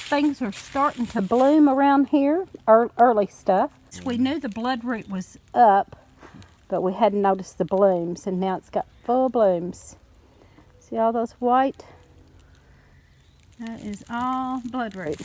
things are starting to bloom around here, early stuff. We knew the bloodroot was up, but we hadn't noticed the blooms, and now it's got full blooms. See all those white? That is all bloodroot.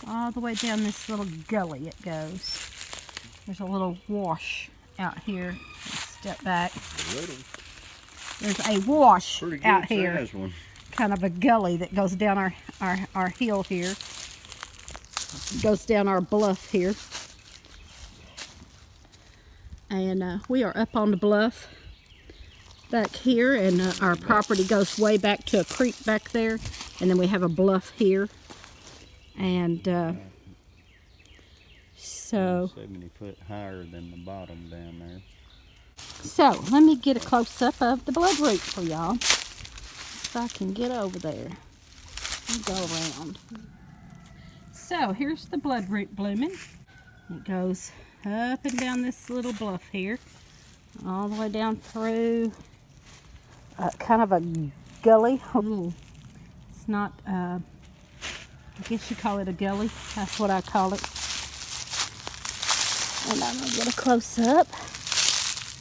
All the way down this little gully it goes. There's a little wash out here. Step back. There's a wash out here. One. Kind of a gully that goes down our hill here. Goes down our bluff here. And we are up on the bluff back here, and our property goes way back to a creek back there, and then we have a bluff here. And so 70 foot higher than the bottom down there. So let me get a close-up of the bloodroot for y'all. If I can get over there and go around. So here's the bloodroot blooming. It goes up and down this little bluff here, all the way down through kind of a gully. Ooh, it's not, I guess you call it a gully. That's what I call it. And I'm going to get a close-up.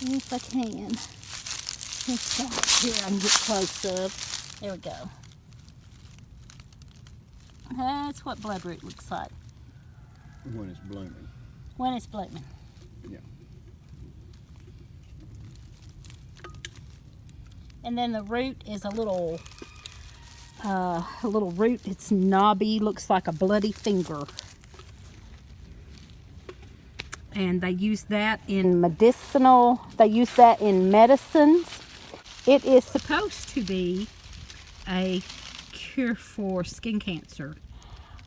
If I can. Here I can get close up. There we go. That's what bloodroot looks like. When it's blooming. When it's blooming. Yeah. And then the root is a little root. It's knobby, looks like a bloody finger. And they use that in medicinal, they use that in medicines. It is supposed to be a cure for skin cancer.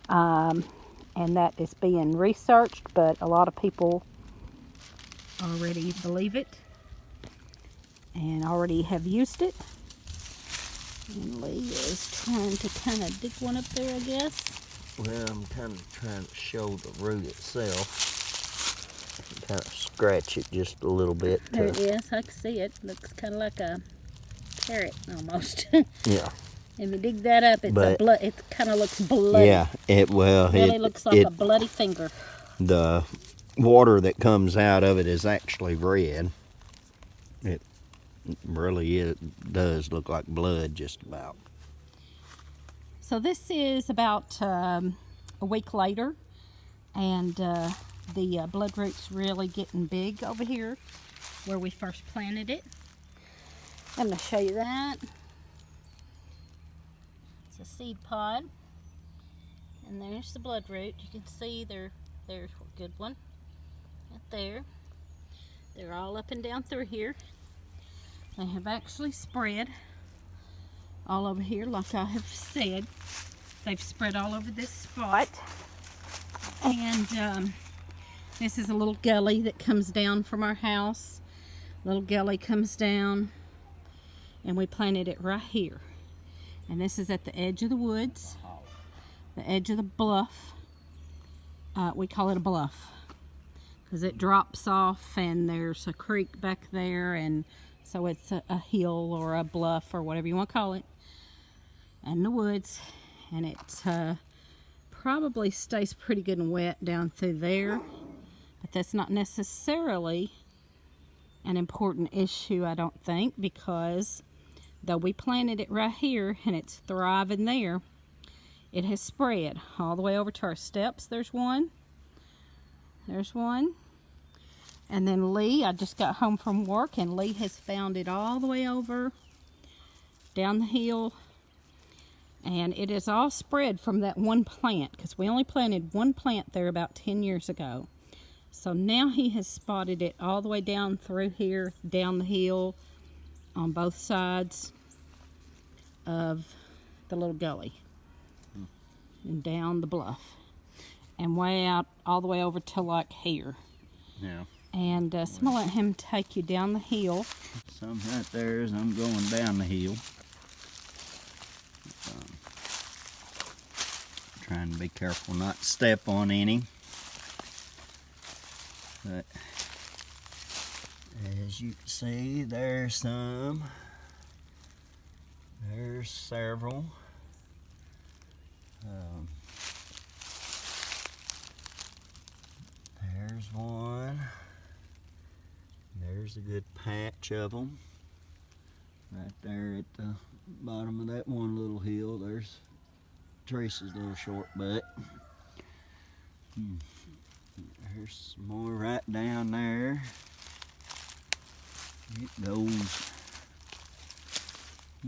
And that is being researched, but a lot of people already believe it and already have used it. And Lee is trying to kind of dig one up there, I guess. Well, I'm kind of trying to show the root itself. Kind of scratch it just a little bit. There it is. I can see it. Looks kind of like a carrot almost. Yeah. If you dig that up, it's a blood. It kind of looks bloody. Yeah. It really looks like a bloody finger. The water that comes out of it is actually red. It really does look like blood, just about. So this is about a week later, and the bloodroot's really getting big over here where we first planted it. I'm going to show you that. It's a seed pod, and there's the bloodroot. You can see there's a good one right there. They're all up and down through here. They have actually spread all over here, like I have said. They've spread all over this spot. And this is a little gully that comes down from our house. Little gully comes down, and we planted it right here. And this is at the edge of the woods, the edge of the bluff. We call it a bluff because it drops off, and there's a creek back there, and so it's a hill or a bluff or whatever you want to call it, and the woods. And it probably stays pretty good and wet down through there, but that's not necessarily an important issue, I don't think, because though we planted it right here and it's thriving there, it has spread all the way over to our steps. There's one. There's one. And then Lee, I just got home from work, and Lee has found it all the way over down the hill. And it is all spread from that one plant, because we only planted one plant there about 10 years ago. So now he has spotted it all the way down through here, down the hill, on both sides of the little gully, and down the bluff, and way out all the way over to like here. Yeah. And so I'm going to let him take you down the hill. Some right there as I'm going down the hill. Trying to be careful not to step on any. But as you can see, there's some. There's several. There's a good patch of them. Right there at the bottom of that one little hill, there's Teresa's little short butt. There's some more right down there. It goes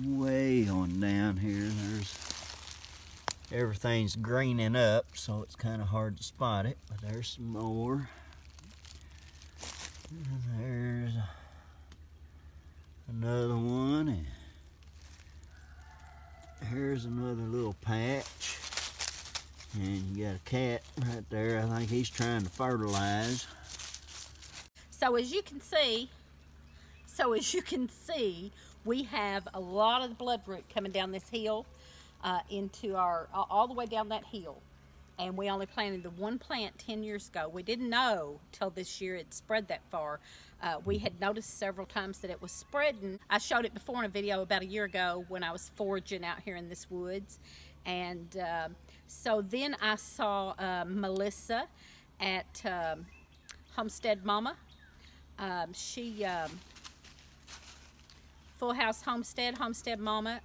way on down here. Everything's greening up, so it's kind of hard to spot it, but there's some more. And there's another one, and here's another little patch. And you got a cat right there. I think he's trying to fertilize. So as you can see, we have a lot of the bloodroot coming down this hill into our, all the way down that hill. And we only planted the one plant 10 years ago. We didn't know till this year it spread that far. We had noticed several times that it was spreading. I showed it before in a video about a year ago when I was foraging out here in this woods. And so then I saw Melisa at Homestead Mama. She Full House Homestead Mama,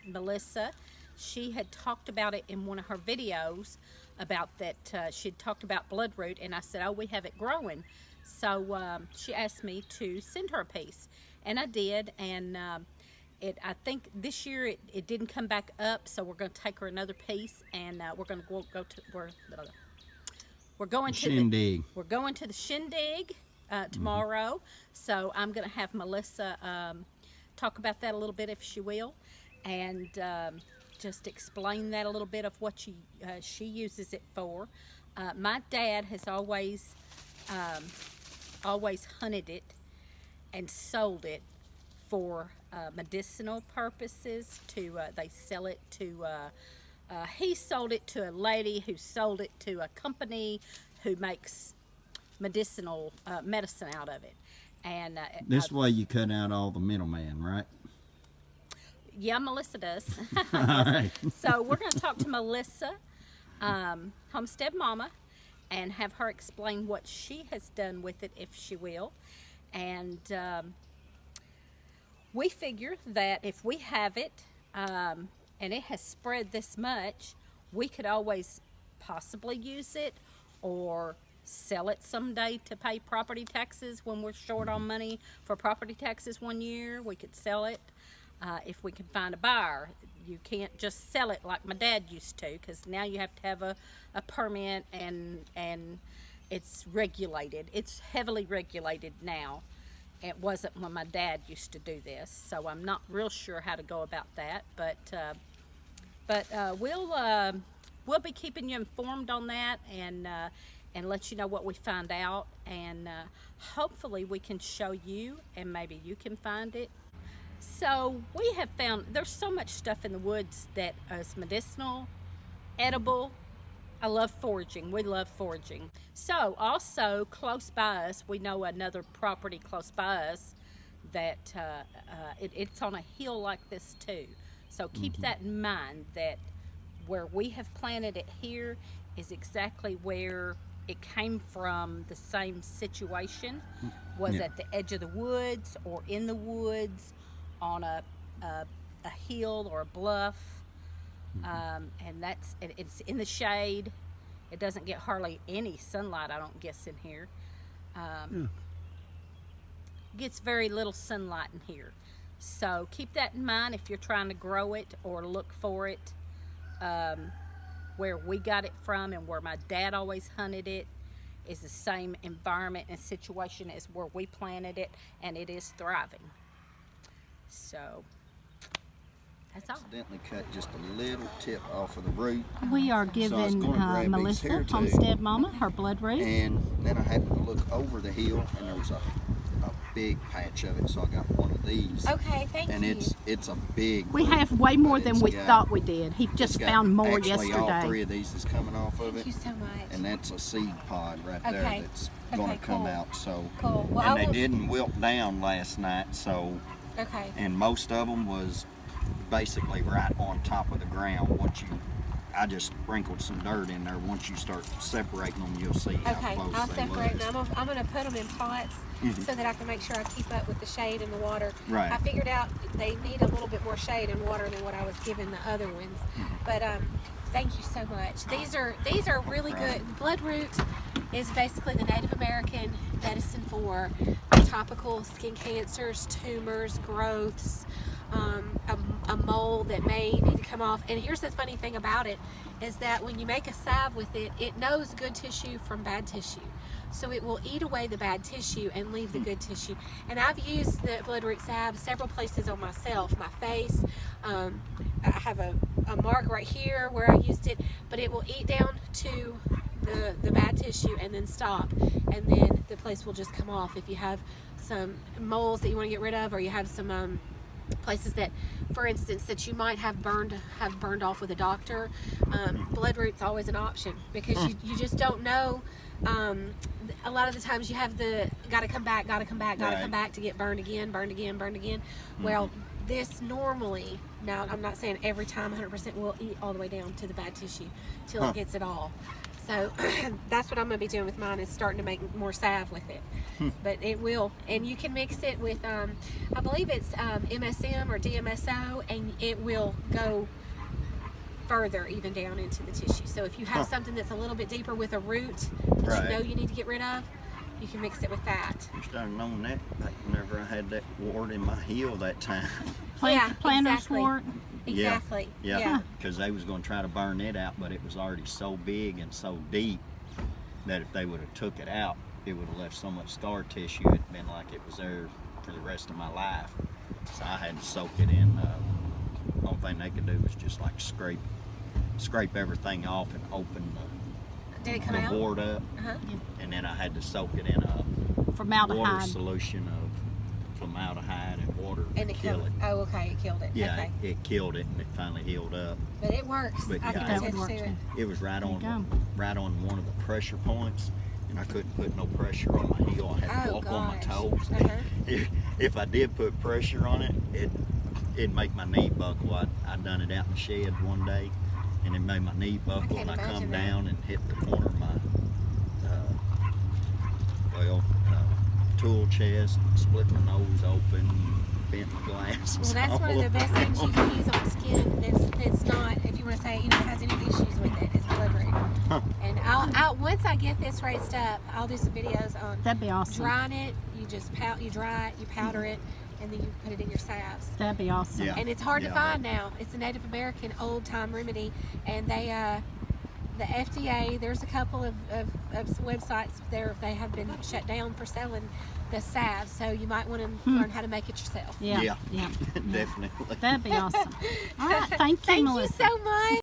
Melisa. She had talked about it in one of her videos about that. She'd talked about bloodroot, and I said, oh, we have it growing. So she asked me to send her a piece, and I did. And I think this year it didn't come back up, so we're going to take her another piece, and we're going to go to we're going to the shindig tomorrow. So I'm going to have Melisa talk about that a little bit, if she will, and just explain that a little bit of what she uses it for. My dad has always hunted it and sold it for medicinal purposes. They sell it to he sold it to a lady who sold it to a company who makes medicine out of it. And this way you cut out all the middleman, right? Yeah, Melisa does. All right. So we're going to talk to Melisa, Homestead Mama, and have her explain what she has done with it, if she will. And we figure that if we have it and it has spread this much, we could always possibly use it or sell it someday to pay property taxes. When we're short on money for property taxes one year, we could sell it if we can find a buyer. You can't just sell it like my dad used to, because now you have to have a permit, and it's regulated. It's heavily regulated now. It wasn't when my dad used to do this, so I'm not real sure how to go about that. But we'll be keeping you informed on that, and let you know what we find out, and hopefully we can show you, and maybe you can find it. So we have found there's so much stuff in the woods that is medicinal, edible. I love foraging. We love foraging. So also close by us, we know another property close by us that it's on a hill like this too. So keep that in mind, that where we have planted it here is exactly where it came from. The same situation was at the edge of the woods or in the woods on a hill or a bluff. And it's in the shade. It doesn't get hardly any sunlight, I don't guess, in here. Gets very little sunlight in here. So keep that in mind if you're trying to grow it or look for it. Where we got it from and where my dad always hunted it is the same environment and situation as where we planted it, and it is thriving. So that's all. Accidentally cut just a little tip off of the root. We are giving Melisa, Homestead Mama, her bloodroot. And then I happened to look over the hill, and there was a big patch of it, so I got one of these. Okay, thank you. And it's a big We root, have way more but than it's we got- thought we did. He just it's got found more actually yesterday. all three of these is coming off of it. Thank you so much. And that's a seed pod right there Okay. that's going to come cool. out. So, Cool. Well, and I they will- didn't wilt down last night. So, Okay. and most of them was basically right on top of the ground. What you I just sprinkled some dirt in there. Once you start separating them, you'll see how Okay, close I'll they separate was. them. I'm gonna put them in pots so that I can make sure I keep up with the shade and the water. Right. I figured out they need a little bit more shade and water than what I was giving the other ones. But thank you so much. These are really good. Bloodroot is basically the Native American medicine for topical skin cancers, tumors, growths, a mole that may need to come off. And here's the funny thing about it is that when you make a salve with it, it knows good tissue from bad tissue. So it will eat away the bad tissue and leave the good tissue. And I've used the Bloodroot salve several places on myself, my face. I have a mark right here where I used it, but it will eat down to the bad tissue and then stop, and then the place will just come off. If you have some moles that you want to get rid of, or you have some places that, for instance, that you might have burned off with a doctor, Bloodroot's always an option, because you just don't know. A lot of the times you have the gotta come back to get burned again. Well, this normally, now I'm not saying every time 100% will eat all the way down to the bad tissue till it gets it all. So that's what I'm going to be doing with mine, is starting to make more salve with it. But it will, and you can mix it with, I believe it's MSM or DMSO, and it will go further even down into the tissue. So if you have something that's a little bit deeper with a root that you know you need to get rid of, you can mix it with that. I started knowing that back whenever I had that wart in my heel that time. Planter's exactly. wart. Exactly. Yeah, because they was going to try to burn it out, but it was already so big and so deep that if they would have took it out, it would have left so much scar tissue. It'd been like it was there for the rest of my life. So I had to soak it in. The only thing they could do was just like scrape everything off and open Did it come the out? wart up, and then I had to soak it in a water Formaldehyde. solution of formaldehyde and water And to it kill killed it. Oh, okay, it killed it. Yeah, Okay. it killed it, and it finally healed up. But it works. But I yeah, can that attest would to work it. It was right There you on one of the pressure points, and I couldn't put no pressure on my heel. I had to Oh, walk on my gosh. toes. If I did put pressure on it, it'd make my knee buckle. I done it out in the shed one day, and it made my knee buckle, can't and I come imagine that. down and hit the corner of my tool chest, split my nose open, bent my glasses. Well, that's one of the best things you can use on skin that's not, if you want to say, has any issues with it, is Bloodroot. And I'll once I get this raised up, I'll do some videos on That'd be awesome. drying it. You just you dry it, you powder it, and then you put it in your salves. That'd be awesome. Yeah. And it's hard to Yeah. find now. It's a Native American old time remedy, and the FDA, there's a couple of websites there, they have been shut down for selling the salve, so you might want to learn how to make it yourself. Yeah. Yeah. Definitely. That'd be awesome. All right. Thank you, Thank Melissa. you so much.